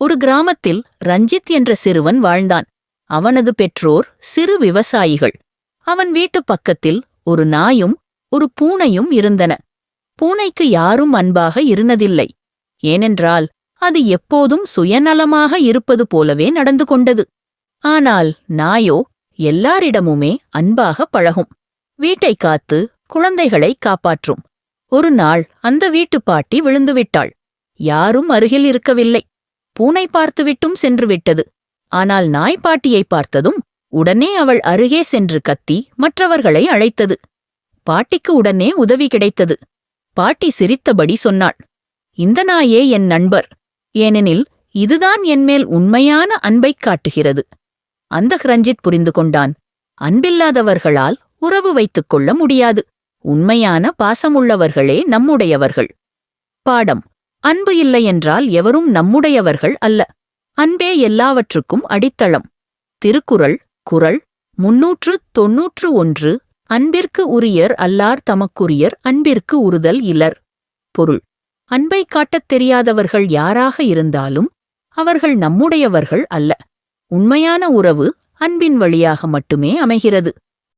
ஒரு கிராமத்தில் ரஞ்சித் என்ற சிறுவன் வாழ்ந்தான். அவனது பெற்றோர் சிறு விவசாயிகள். அவன் வீட்டு பக்கத்தில் ஒரு நாயும் ஒரு பூனையும் இருந்தன. பூனைக்கு யாரும் அன்பாக இருந்ததில்லை. ஏனென்றால் அது எப்போதும் சுயநலமாக இருப்பது போலவே நடந்து கொண்டது. ஆனால் நாயோ எல்லாரிடமுமே அன்பாக பழகும். வீட்டை காத்து குழந்தைகளை காப்பாற்றும். ஒரு நாள் அந்த வீட்டு பாட்டி விழுந்துவிட்டாள். யாரும் அருகில் இருக்கவில்லை. பூனை பார்த்துவிட்டும் சென்று விட்டது. ஆனால் நாய் பாட்டியை பார்த்ததும் உடனே அவள் அருகே சென்று கத்தி மற்றவர்களை அழைத்தது. பாட்டிக்கு உடனே உதவி கிடைத்தது. பாட்டி சிரித்தபடி சொன்னாள், இந்த நாயே என் நண்பர். ஏனெனில் இதுதான் என்மேல் உண்மையான அன்பைக் காட்டுகிறது. அந்த ரஞ்சித் புரிந்து கொண்டான், அன்பில்லாதவர்களால் உறவு வைத்துக் கொள்ள முடியாது. உண்மையான பாசமுள்ளவர்களே நம்முடையவர்கள். பாடம்: அன்பு இல்லையென்றால் எவரும் நம்முடையவர்கள் அல்ல. அன்பே எல்லாவற்றுக்கும் அடித்தளம். திருக்குறள் குறள் 391. அன்பிற்கு உரியர் அல்லார் தமக்குரியர் அன்பிற்கு உறுதல் இலர். பொருள்: அன்பை காட்டத் தெரியாதவர்கள் யாராக இருந்தாலும் அவர்கள் நம்முடையவர்கள் அல்ல. உண்மையான உறவு அன்பின் வழியாக மட்டுமே அமைகிறது.